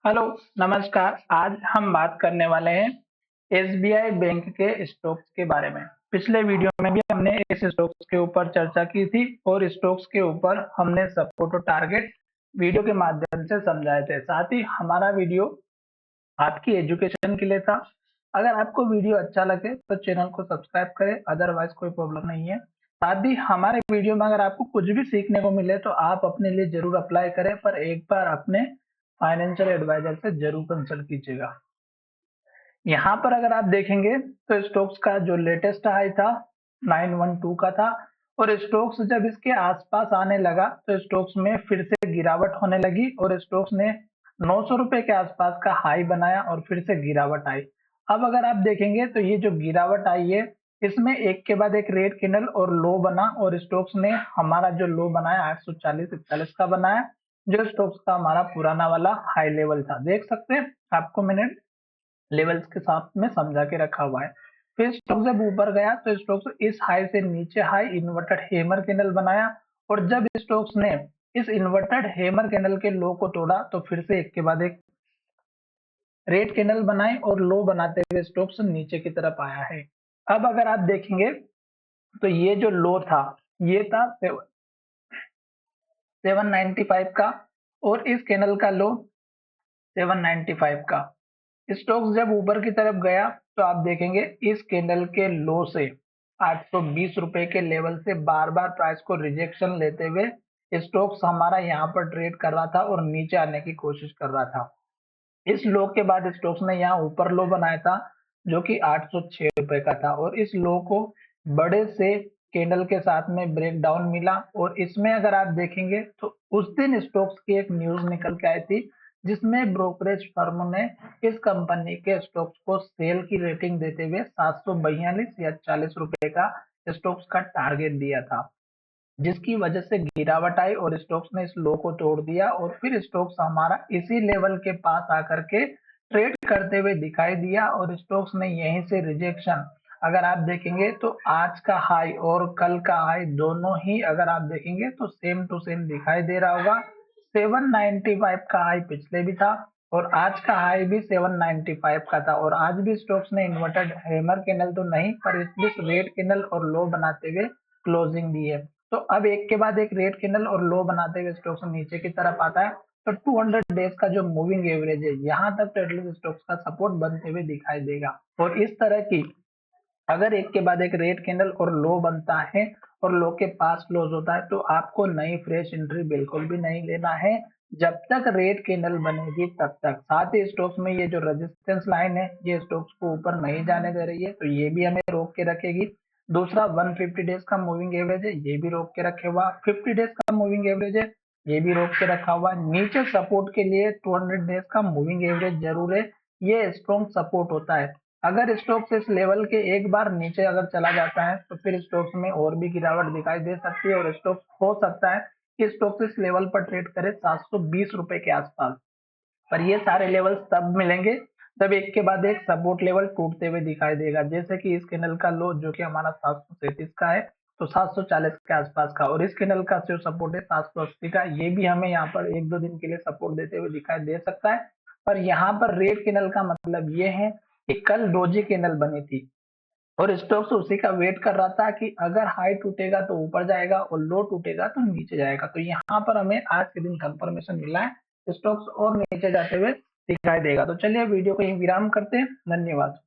Hello, नमस्कार। आज हम बात करने वाले हैं एसबीआई बैंक के स्टॉक्स के बारे में। पिछले वीडियो में भी हमने इस स्टॉक्स के ऊपर चर्चा की थी और स्टॉक्स के ऊपर हमने सपोर्ट और टारगेट वीडियो के माध्यम से समझाए थे। साथ ही हमारा वीडियो आपकी एजुकेशन के लिए था। अगर आपको वीडियो अच्छा लगे तो चैनल को सब्सक्राइब करें, अदरवाइज कोई प्रॉब्लम नहीं है। साथ ही हमारे वीडियो में अगर आपको कुछ भी सीखने को मिले तो आप अपने लिए जरूर अप्लाई करें, पर एक बार अपने फाइनेंशियल एडवाइजर से जरूर कंसल्ट कीजिएगा। यहाँ पर अगर आप देखेंगे तो स्टोक्स का जो लेटेस्ट हाई था 912 का था, और स्टोक्स जब इसके आसपास आने लगा तो स्टोक्स में फिर से गिरावट होने लगी और स्टोक्स ने 900 रुपए के आसपास का हाई बनाया और फिर से गिरावट आई। अब अगर आप देखेंगे तो ये जो गिरावट आई है, इसमें एक के बाद एक रेड कैंडल और लो बना, और स्टोक्स ने हमारा जो लो बनाया 840-41 का बनाया, जो स्टोक्स का हमारा पुराना वाला हाई लेवल था। देख सकते हैं, आपको मैंने लेवल्स के साथ में समझा के रखा हुआ है। फिर स्टॉक जब ऊपर गया तो स्टॉक्स इस हाई से नीचे हाई इन्वर्टेड हेमर कैंडल बनाया, और जब स्टॉक्स ने इस इन्वर्टेड हेमर कैंडल के लो को तोड़ा तो फिर से एक के बाद एक रेड कैंडल बनाए और लो बनाते हुए स्टॉक्स नीचे की तरफ आया है। अब अगर आप देखेंगे तो ये जो लो था, ये था 795 का, और इस कैंडल का लो 795 का। स्टॉक्स जब ऊपर की तरफ गया तो आप देखेंगे इस कैंडल के लो से 820 रुपए के लेवल से बार बार प्राइस को रिजेक्शन लेते हुए स्टॉक्स हमारा यहाँ पर ट्रेड कर रहा था और नीचे आने की कोशिश कर रहा था। इस लो के बाद स्टॉक्स ने यहाँ ऊपर लो बनाया था जो कि 806 रुपए का था, और इस लो को बड़े से कैंडल के साथ में ब्रेक डाउन मिला। और इसमें अगर आप देखेंगे तो उस दिन स्टॉक्स की एक न्यूज निकल के आई थी, जिसमें ब्रोकरेज फर्म ने इस कंपनी के स्टॉक्स को सेल की रेटिंग देते हुए 742 या 40 रुपए का स्टॉक्स का टारगेट दिया था, जिसकी वजह से गिरावट आई और स्टॉक्स ने इस लो को तोड़ दिया, और फिर स्टॉक्स हमारा इसी लेवल के पास आकर के ट्रेड करते हुए दिखाई दिया, और स्टॉक्स ने यहीं से रिजेक्शन, अगर आप देखेंगे तो आज का हाई और कल का हाई दोनों ही अगर आप देखेंगे तो सेम टू सेम दिखाई दे रहा होगा। 795 का हाई पिछले भी था और आज का हाई भी 795 का था, और आज भी स्टॉक्स ने इन्वर्टेड हैमर कैंडल तो नहीं पर एटलीस्ट रेड कैंडल और लो बनाते हुए क्लोजिंग दी है। तो अब एक के बाद एक रेड कैंडल और लो बनाते हुए स्टॉक्स नीचे की तरफ आता है। तो 200 डेज का जो मूविंग एवरेज है, यहाँ तक तो एटलीस्ट स्टॉक्स का सपोर्ट बनते हुए दिखाई देगा। और इस तरह की अगर एक के बाद एक रेड कैंडल और लो बनता है और लो के पास क्लोज होता है तो आपको नई फ्रेश एंट्री बिल्कुल भी नहीं लेना है जब तक रेड कैंडल बनेगी तब तक। साथ ही स्टॉक्स में ये जो रेजिस्टेंस लाइन है, ये स्टॉक्स को ऊपर नहीं जाने दे रही है, तो ये भी हमें रोक के रखेगी। दूसरा 150 डेज का मूविंग एवरेज है, ये भी रोक के रखे हुआ। 50 डेज का मूविंग एवरेज है, ये भी रोक के रखा हुआ। नीचे सपोर्ट के लिए 200 डेज का मूविंग एवरेज जरूर है, ये स्ट्रॉन्ग सपोर्ट होता है। अगर स्टॉक्स इस लेवल के एक बार नीचे अगर चला जाता है तो फिर स्टॉक्स में और भी गिरावट दिखाई दे सकती है, और स्टॉक्स हो सकता है कि स्टॉक्स इस लेवल पर ट्रेड करे 720 रुपए के आसपास। पर ये सारे लेवल्स तब मिलेंगे जब एक के बाद एक सपोर्ट लेवल टूटते हुए दिखाई देगा, जैसे कि इस कैंडल का लो जो कि हमारा 737 का है, तो 740 के आसपास का, और इस कैंडल का जो सपोर्ट है 780 का, ये भी हमें यहाँ पर एक दो दिन के लिए सपोर्ट देते हुए दिखाई दे सकता है। पर यहाँ पर रेड कैंडल का मतलब ये है कि कल डोजी कैंडल बनी थी और स्टॉक्स उसी का वेट कर रहा था कि अगर हाई टूटेगा तो ऊपर जाएगा और लो टूटेगा तो नीचे जाएगा। तो यहाँ पर हमें आज के दिन कंफर्मेशन मिला है, स्टॉक्स और नीचे जाते हुए दिखाई देगा। तो चलिए वीडियो को यहीं विराम करते हैं। धन्यवाद।